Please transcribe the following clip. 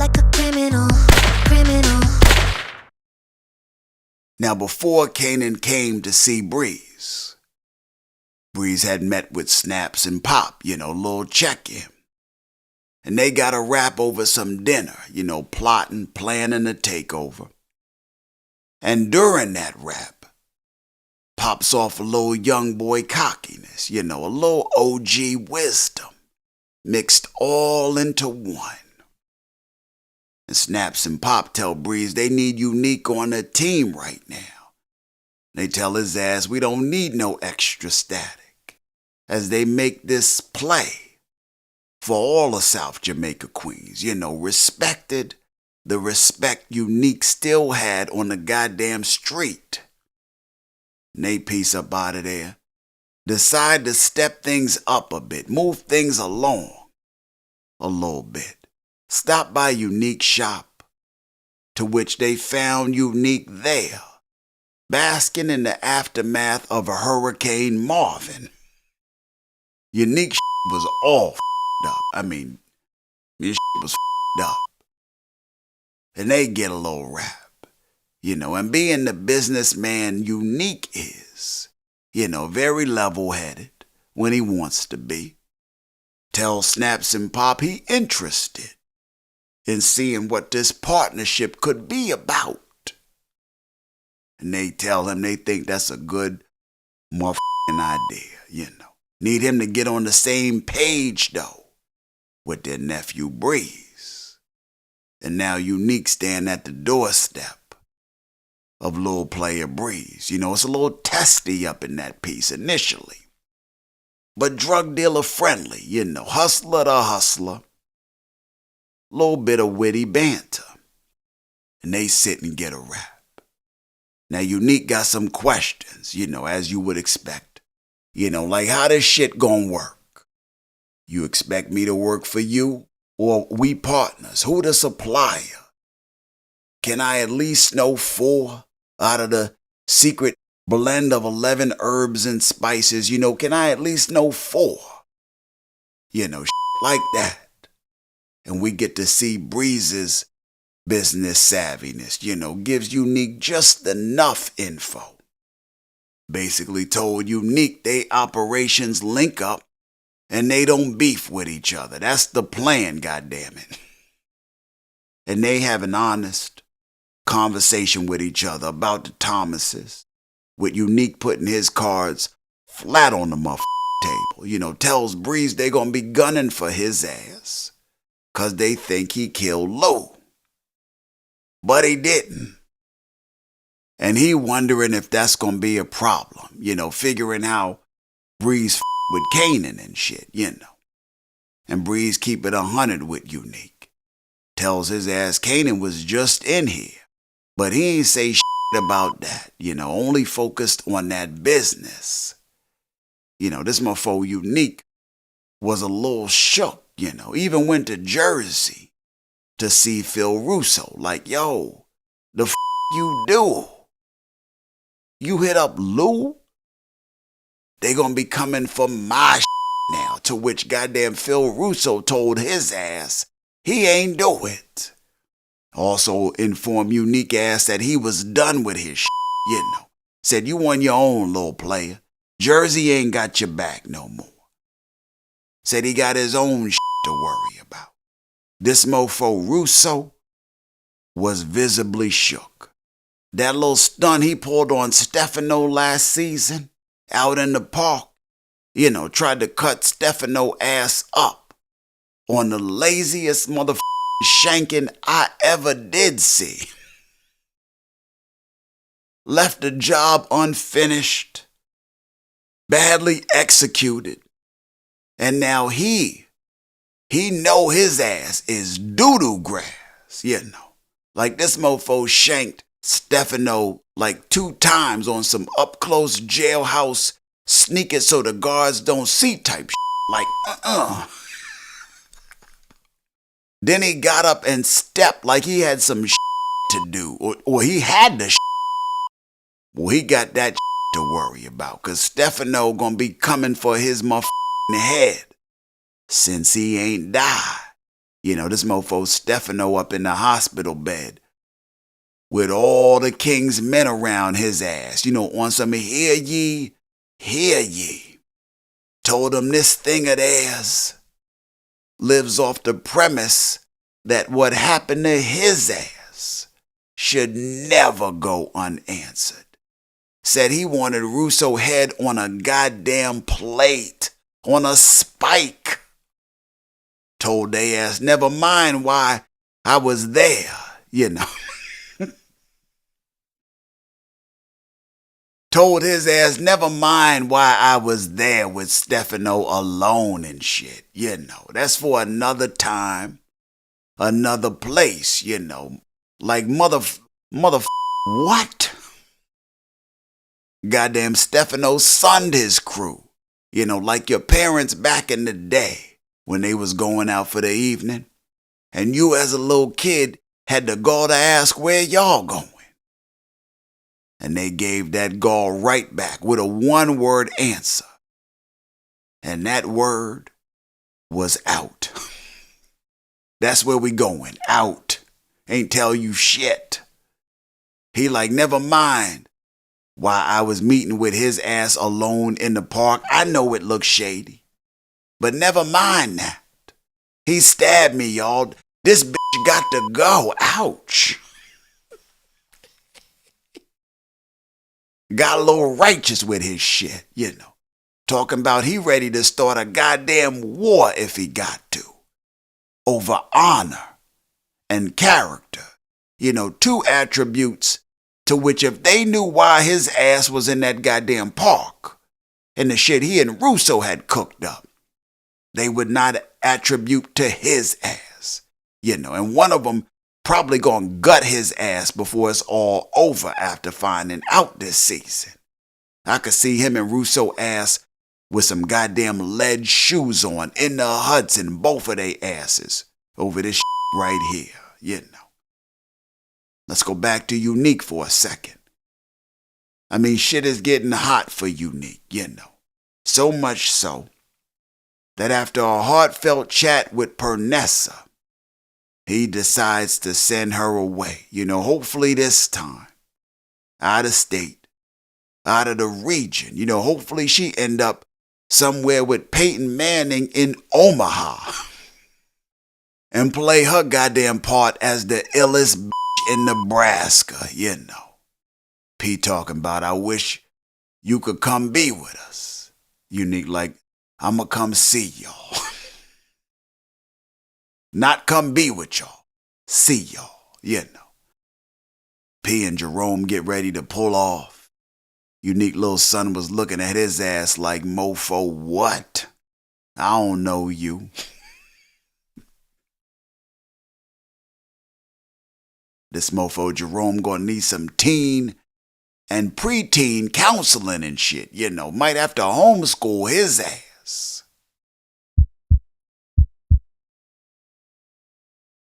like a criminal. Now before Kanan came to see Breeze, Breeze had met with Snaps and Pop, little check-in. And they got a rap over some dinner, plotting, planning a takeover. And during that rap, pops off a little young boy cockiness, a little OG wisdom, mixed all into one. And Snaps and Pop tell Breeze they need Unique on the team right now. They tell his ass we don't need no extra static, as they make this play for all of South Jamaica Queens, respected the respect Unique still had on the goddamn street. And they piece up out of there, decide to step things up a bit, move things along a little bit. Stop by Unique shop, to which they found Unique there, basking in the aftermath of a Hurricane Marvin. Unique was all up. I mean, this was up. And they get a little rap, and being the businessman Unique is, very level-headed when he wants to be. Tell Snaps and Pop he interested in seeing what this partnership could be about. And they tell him they think that's a good motherfucking idea, Need him to get on the same page, though, with their nephew Breeze. And now Unique stand at the doorstep of Lil Player Breeze. It's a little testy up in that piece initially, but drug dealer friendly, hustler to hustler. Little bit of witty banter. And they sit and get a rap. Now Unique got some questions, as you would expect. Like how this shit gonna work? You expect me to work for you? Or we partners? Who the supplier? Can I at least know 4 out of the secret blend of 11 herbs and spices? Can I at least know 4? Shit like that. And we get to see Breeze's business savviness, gives Unique just enough info. Basically told Unique they operations link up and they don't beef with each other. That's the plan, goddammit. And they have an honest conversation with each other about the Thomases, with Unique putting his cards flat on the table. Tells Breeze they gonna be gunning for his ass, 'cause they think he killed Lou. But he didn't. And he wondering if that's gonna be a problem, figuring how Breeze with Kanan and shit, And Breeze keep it 100 with Unique. Tells his ass Kanan was just in here, but he ain't say shit about that, only focused on that business. This motherfucker Unique was a little shook. Even went to Jersey to see Phil Russo. Like, yo, the you do? You hit up Lou? They gonna be coming for my now. To which goddamn Phil Russo told his ass he ain't do it. Also informed Unique ass that he was done with his Said you on your own, little player. Jersey ain't got your back no more. Said he got his own to worry about. This mofo Russo was visibly shook. That little stunt he pulled on Stefano last season, out in the park, tried to cut Stefano ass up on the laziest shanking I ever did see. Left the job unfinished, badly executed, and now he know his ass is doo-doo grass, Like this mofo shanked Stefano like 2 times on some up-close jailhouse sneak it so the guards don't see type Like, Then he got up and stepped like he had some to do, or he had the Well, he got that to worry about, 'cause Stefano gonna be coming for his head, since he ain't died. You know, this mofo Stefano up in the hospital bed with all the king's men around his ass. You know, on some hear ye, hear ye. Told him this thing of theirs lives off the premise that what happened to his ass should never go unanswered. Said he wanted Russo head on a goddamn plate, on a spike. Told they ass, never mind why I was there, you know. Told his ass, never mind why I was there with Stefano alone and shit, you know. That's for another time, another place, you know. Like mother, what? Goddamn Stefano sunned his crew, you know, like your parents back in the day when they was going out for the evening. And you as a little kid had to go to ask where y'all going. And they gave that gall right back with a one-word answer. And that word was out. That's where we going, out. Ain't tell you shit. He like, never mind why I was meeting with his ass alone in the park. I know it looks shady. But never mind that. He stabbed me, y'all. This bitch got to go. Ouch. Got a little righteous with his shit, you know. Talking about he ready to start a goddamn war if he got to. Over honor and character. You know, two attributes to which if they knew why his ass was in that goddamn park and the shit he and Russo had cooked up, they would not attribute to his ass. You know, and one of them probably gonna gut his ass before it's all over after finding out this season. I could see him and Russo ass with some goddamn lead shoes on in the Hudson, both of they asses, over this shit right here, you know. Let's go back to Unique for a second. I mean, shit is getting hot for Unique, you know. So much so that after a heartfelt chat with PERNESSA, he decides to send her away, you know, hopefully this time, out of state, out of the region. You know, hopefully she end up somewhere with Peyton Manning in Omaha and play her goddamn part as the illest bitch in Nebraska, you know. P talking about, I wish you could come be with us. Unique like, I'ma come see y'all. Not come be with y'all. See y'all, you know. P and Jerome get ready to pull off. Unique little son was looking at his ass like, mofo, what? I don't know you. This mofo Jerome gonna need some teen and preteen counseling and shit, you know. Might have to homeschool his ass.